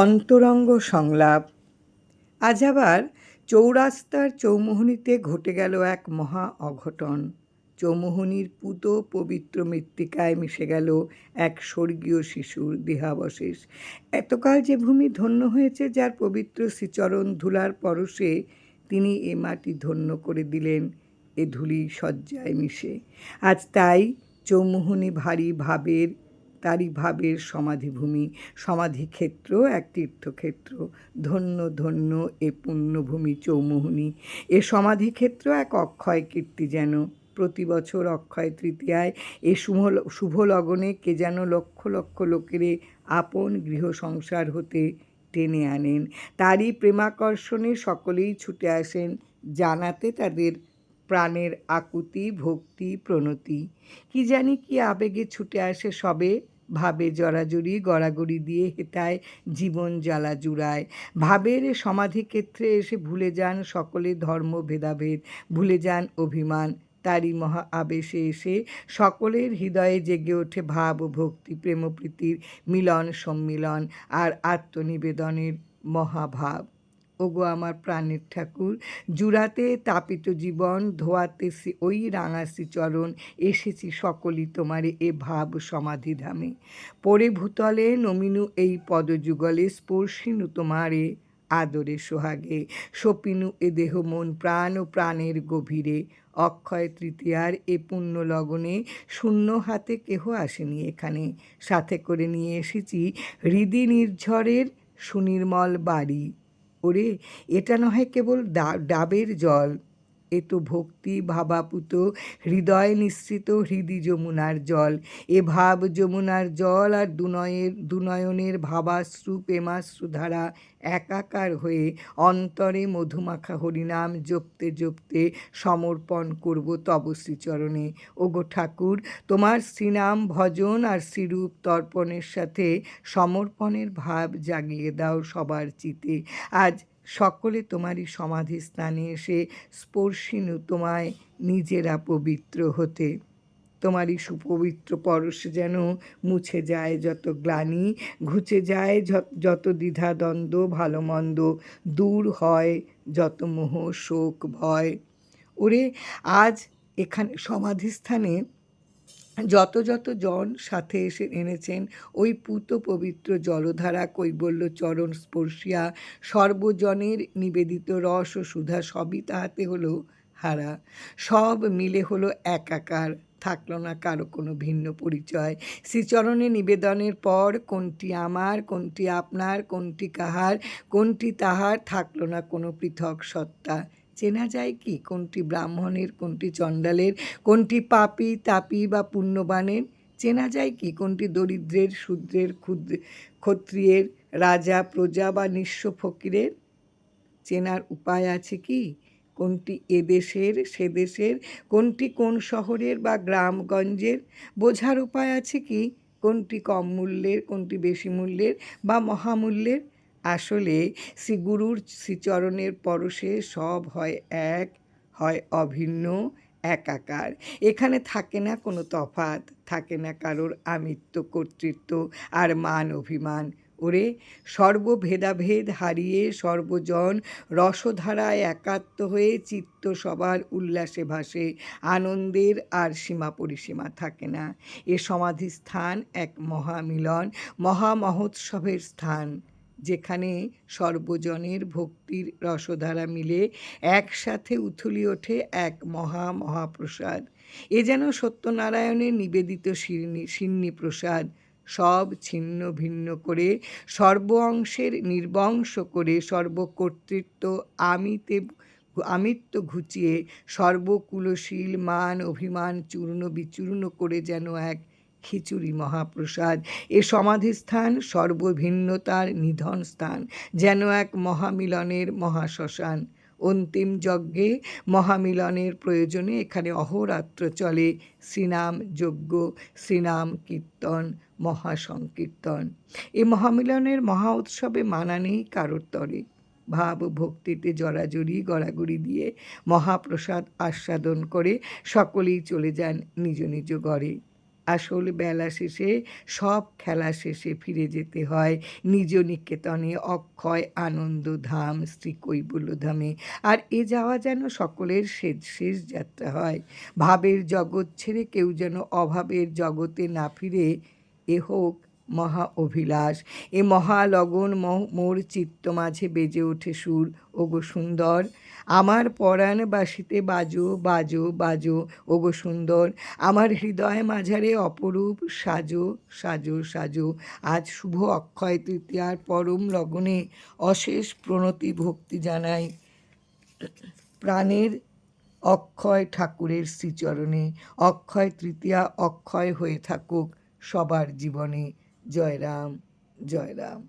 অন্তরঙ্গ সংলাপ। আজ আবার চৌরাস্তার চৌমুহনীতে ঘটে গেল এক মহা অঘটন। চৌমুহনীর পুত পবিত্র মৃত্তিকায় মিশে গেল এক স্বর্গীয় শিশুর দেহাবশেষ। এতকাল যে ভূমি ধন্য হয়েছে, যার পবিত্র শ্রীচরণ ধুলার পরশে তিনি এ মাটি ধন্য করে দিলেন এ ধূলি শয্যায় মিশে। আজ তাই চৌমুহনী তারই ভাবের সমাধিভূমি, সমাধিক্ষেত্র, এক তীর্থক্ষেত্র। ধন্য ধন্য এ পুণ্যভূমি চৌমুহনী। এ সমাধিক্ষেত্র এক অক্ষয় কীর্তি যেন। প্রতি বছর অক্ষয় তৃতীয়ায় এ শুভ লগনে কে যেন লক্ষ লক্ষ লোকেরে আপন গৃহ সংসার হতে টেনে আনেন। তারই প্রেমাকর্ষণে সকলেই ছুটে আসেন জানাতে তাদের প্রাণের আকুতি, ভক্তি, প্রণতি। কি জানি কি আবেগে ছুটে আসে সবে, ভাবে জড়াজড়ি গড়াগড়ি দিয়ে হেতায় জীবন জ্বালা জুড়ায়। ভাবের সমাধিক্ষেত্রে এসে ভুলে যান সকলে ধর্ম ভেদাভেদ, ভুলে যান অভিমান। তারই মহা আবেশে এসে সকলের হৃদয়ে জেগে ওঠে ভাব, ভক্তি, প্রেমপ্রীতির মিলন সম্মিলন আর আত্মনিবেদনের মহাভাব। ওগো আমার প্রাণের ঠাকুর, জুড়াতে তাপিত জীবন, ধোয়াতে ওই রাঙা শ্রীচরণ, এসেছি সকলই তোমারে এ ভাব সমাধিধামে। পরে ভূতলে নমিনু এই পদযুগলে, স্পর্শিনু তোমারে আদরে সোহাগে, সপিনু এ দেহ মন প্রাণ ও প্রাণের গভীরে। অক্ষয় তৃতীয়ার এ পুণ্য লগনে শূন্য হাতে কেহ আসেনি এখানে, সাথে করে নিয়ে এসেছি হৃদি নির্ঝরের সুনির্মল বাড়ি। ওরে, এটা নহে কেবল ডাবের জল, এ তো ভক্তি ভাবাপুত হৃদয় নিঃসৃত হৃদি যমুনার জল। এ ভাব যমুনার জল আর দুনয়নের ভাবাশ্রু প্রেমাশ্রু ধারা একাকার হয়ে অন্তরে মধুমাখা হরিনাম জপতে জপতে সমর্পণ করব তব শ্রীচরণে। ওগো ঠাকুর, তোমার শ্রীনাম ভজন আর শ্রীরূপ তর্পণের সাথে সমর্পণের ভাব জাগিয়ে দাও সবার চিতে। আজ সকলে তোমারই সমাধি স্থানে এসে স্পর্শিনু তোমায় নিজেরা পবিত্র হতে। তোমারই সুপবিত্র পরশে যেন মুছে যায় যত গ্লানি, ঘুচে যায় যত দ্বিধা দ্বন্দ্ব ভালো মন্দ, দূর হয় যত মোহ শোক ভয়। ওরে, আজ এখানে সমাধিস্থানে যত জন সাথে এসে এনেছেন ওই পুত পবিত্র জলধারা কৈবল্য চরণ স্পর্শিয়া সর্বজনের নিবেদিত রস ও সুধা সবই তাহাতে হলো হারা। সব মিলে হলো একাকার, থাকলো না কারো কোনো ভিন্ন পরিচয়। শ্রীচরণে নিবেদনের পর কোনটি আমার, কোনটি আপনার, কোনটি কাহার, কোনটি তাহার, থাকলো না কোনো পৃথক সত্তা। চেনা যায় কি কোনটি ব্রাহ্মণের, কোনটি চণ্ডালের, কোনটি পাপী তাপী বা পুণ্যবানের? চেনা যায় কি কোনটি দরিদ্রের, শূদ্রের, ক্ষত্রিয়ের, রাজা প্রজা বা নিঃস্ব ফকিরের? চেনার উপায় আছে কি কোনটি এদেশের সে দেশের, কোনটি কোন শহরের বা গ্রামগঞ্জের? বোঝার উপায় আছে কি কোনটি কম মূল্যের, কোনটি বেশি মূল্যের বা মহামূল্যের? আসলে শ্রীগুরুর শ্রীচরণের পরশে সব হয় এক, হয় অভিন্ন, একাকার। এখানে থাকে না কোনো তফাৎ, থাকে না কারোর আমিত্ব, কর্তৃত্ব আর মান অভিমান। ওরে, সর্বভেদাভেদ হারিয়ে সর্বজন রসধারায় একাত্ম হয়ে চিত্ত সবার উল্লাসে ভাসে, আনন্দের আর সীমা পরিসীমা থাকে না। এ সমাধিস্থান এক মহামিলন, মহামহোৎসবের স্থান, যেখানে সর্বজনের ভক্তির রসধারা মিলে একসাথে উথলি ওঠে এক মহাপ্রসাদ। এ যেন সত্যনারায়ণের নিবেদিত সিন্নি প্রসাদ। সব ছিন্ন ভিন্ন করে, সর্ব অংশের নির্বংশ করে, সর্বকর্তৃত্ব আমিত্ব ঘুচিয়ে, সর্বকুলশীল মান অভিমান চূর্ণ বিচূর্ণ করে যেন এক খিচুড়ি মহাপ্রসাদ। এ সমাধিস্থান সর্বভিন্নতার নিধন স্থান, যেন এক মহামিলনের মহাশ্মশান। অন্তিম যজ্ঞে মহামিলনের প্রয়োজনে এখানে অহোরাত্র চলে শ্রীনাম যজ্ঞ, শ্রীনাম কীর্তন, মহাসংকীর্তন। এই মহামিলনের মহা উৎসবে মানা নেই কারোর তরে। ভাব ভক্তিতে জড়াজড়ি গড়াগড়ি দিয়ে মহাপ্রসাদ আস্বাদন করে সকলেই চলে যান নিজ নিজ ঘরে। আসল বেলা শেষে সব খেলা শেষে ফিরে যেতে হয় নিজ নিকেতনে অক্ষয় আনন্দধাম শ্রী কৈবল্যধামে। আর এ যাওয়া যেন সকলের শেষ যাত্রা হয়। ভাবের জগৎ ছেড়ে কেউ যেন অভাবের জগতে না ফিরে, এ হোক মহা অভিলাষ। এ মহালগন মোর চিত্ত মাঝে বেজে ওঠে সুর, ওগো সুন্দর আমার পরাণবাসীতে বাজো বাজো বাজো, ওগো সুন্দর আমার হৃদয় মাঝারে অপরূপ সাজো সাজো সাজো। আজ শুভ অক্ষয় তৃতীয়ার পরম লগনে অশেষ প্রণতি ভক্তি জানাই প্রাণের অক্ষয় ঠাকুরের শ্রীচরণে। অক্ষয় তৃতীয়া অক্ষয় হয়ে থাকুক সবার জীবনে। জয় রাম, জয় রাম।